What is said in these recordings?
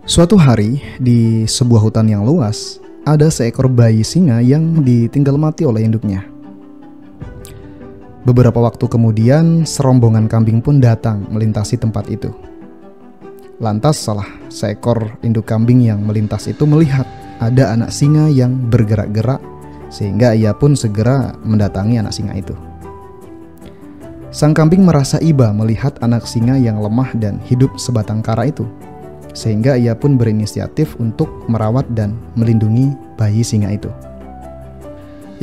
Suatu hari, di sebuah hutan yang luas, ada seekor bayi singa yang ditinggal mati oleh induknya. Beberapa waktu kemudian, serombongan kambing pun datang melintasi tempat itu. Lantas salah seekor induk kambing yang melintas itu melihat ada anak singa yang bergerak-gerak, sehingga ia pun segera mendatangi anak singa itu. Sang kambing merasa iba melihat anak singa yang lemah dan hidup sebatang kara itu, sehingga ia pun berinisiatif untuk merawat dan melindungi bayi singa itu.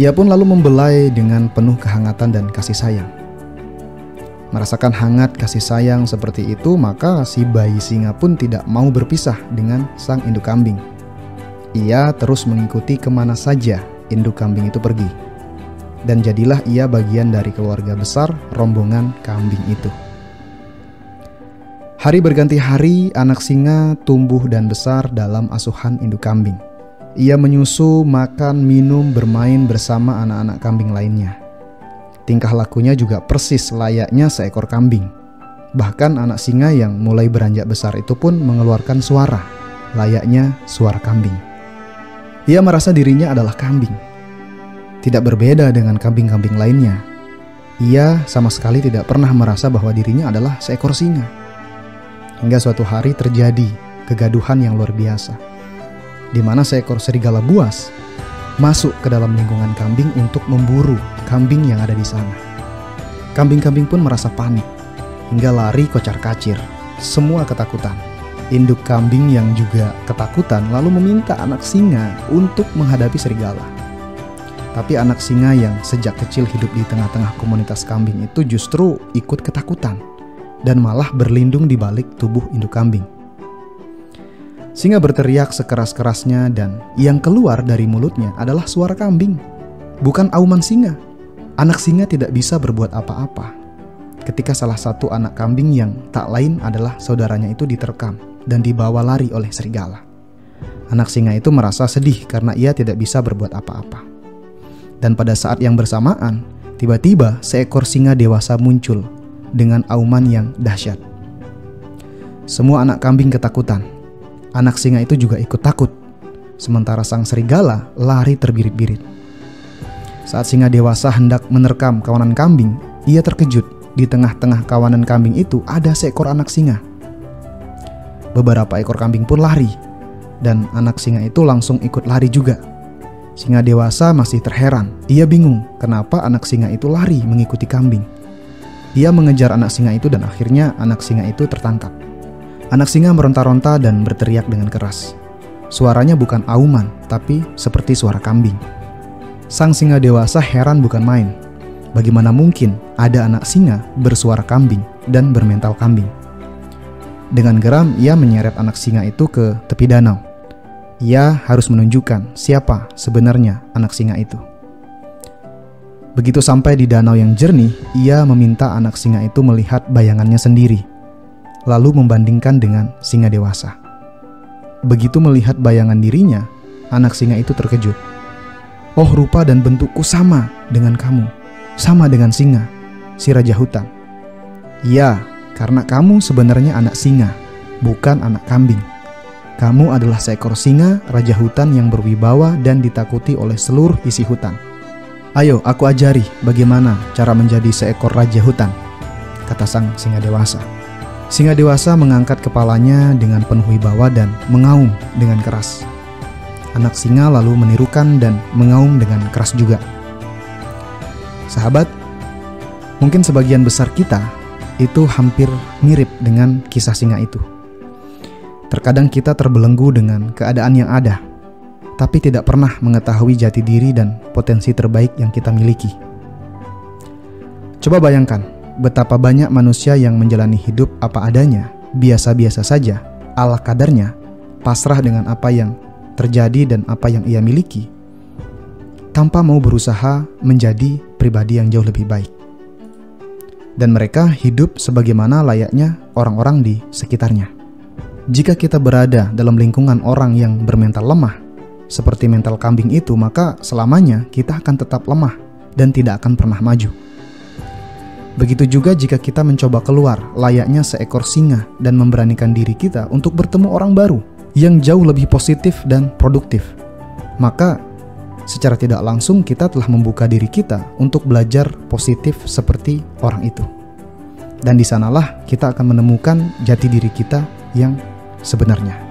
Ia pun lalu membelai dengan penuh kehangatan dan kasih sayang. Merasakan hangat kasih sayang seperti itu, maka si bayi singa pun tidak mau berpisah dengan sang induk kambing. Ia terus mengikuti kemana saja induk kambing itu pergi. Dan jadilah ia bagian dari keluarga besar rombongan kambing itu. Hari berganti hari, anak singa tumbuh dan besar dalam asuhan induk kambing. Ia menyusu, makan, minum, bermain bersama anak-anak kambing lainnya. Tingkah lakunya juga persis layaknya seekor kambing. Bahkan anak singa yang mulai beranjak besar itu pun mengeluarkan suara, layaknya suara kambing. Ia merasa dirinya adalah kambing. Tidak berbeda dengan kambing-kambing lainnya. Ia sama sekali tidak pernah merasa bahwa dirinya adalah seekor singa. Hingga suatu hari terjadi kegaduhan yang luar biasa, di mana seekor serigala buas masuk ke dalam lingkungan kambing untuk memburu kambing yang ada di sana. Kambing-kambing pun merasa panik, hingga lari kocar-kacir, semua ketakutan. Induk kambing yang juga ketakutan lalu meminta anak singa untuk menghadapi serigala. Tapi anak singa yang sejak kecil hidup di tengah-tengah komunitas kambing itu justru ikut ketakutan dan malah berlindung di balik tubuh induk kambing. Singa berteriak sekeras-kerasnya dan yang keluar dari mulutnya adalah suara kambing, bukan auman singa. Anak singa tidak bisa berbuat apa-apa ketika salah satu anak kambing yang tak lain adalah saudaranya itu diterkam dan dibawa lari oleh serigala. Anak singa itu merasa sedih karena ia tidak bisa berbuat apa-apa. Dan pada saat yang bersamaan, tiba-tiba seekor singa dewasa muncul dengan auman yang dahsyat. Semua anak kambing ketakutan. Anak singa itu juga ikut takut. Sementara sang serigala lari terbirit-birit. Saat singa dewasa hendak menerkam kawanan kambing, ia terkejut. Di tengah-tengah kawanan kambing itu ada seekor anak singa. Beberapa ekor kambing pun lari, dan anak singa itu langsung ikut lari juga. Singa dewasa masih terheran. Ia bingung kenapa anak singa itu lari mengikuti kambing. Ia mengejar anak singa itu dan akhirnya anak singa itu tertangkap. Anak singa meronta-ronta dan berteriak dengan keras. Suaranya bukan auman, tapi seperti suara kambing. Sang singa dewasa heran bukan main. Bagaimana mungkin ada anak singa bersuara kambing dan bermental kambing? Dengan geram, ia menyeret anak singa itu ke tepi danau. Ia harus menunjukkan siapa sebenarnya anak singa itu. Begitu sampai di danau yang jernih, ia meminta anak singa itu melihat bayangannya sendiri, lalu membandingkan dengan singa dewasa. Begitu melihat bayangan dirinya, anak singa itu terkejut. Oh, rupa dan bentukku sama dengan kamu, sama dengan singa, si raja hutan. Ya, karena kamu sebenarnya anak singa, bukan anak kambing. Kamu adalah seekor singa, raja hutan yang berwibawa dan ditakuti oleh seluruh isi hutan. Ayo, aku ajari bagaimana cara menjadi seekor raja hutan, kata sang singa dewasa. Singa dewasa mengangkat kepalanya dengan penuh wibawa dan mengaum dengan keras. Anak singa lalu menirukan dan mengaum dengan keras juga. Sahabat, mungkin sebagian besar kita itu hampir mirip dengan kisah singa itu. Terkadang kita terbelenggu dengan keadaan yang ada, tapi tidak pernah mengetahui jati diri dan potensi terbaik yang kita miliki. Coba bayangkan betapa banyak manusia yang menjalani hidup apa adanya, biasa-biasa saja, ala kadarnya, pasrah dengan apa yang terjadi dan apa yang ia miliki, tanpa mau berusaha menjadi pribadi yang jauh lebih baik. Dan mereka hidup sebagaimana layaknya orang-orang di sekitarnya. Jika kita berada dalam lingkungan orang yang bermental lemah, seperti mental kambing itu, maka selamanya kita akan tetap lemah dan tidak akan pernah maju. Begitu juga jika kita mencoba keluar layaknya seekor singa dan memberanikan diri kita untuk bertemu orang baru, yang jauh lebih positif dan produktif. Maka secara tidak langsung kita telah membuka diri kita untuk belajar positif seperti orang itu. Dan di sanalah kita akan menemukan jati diri kita yang sebenarnya.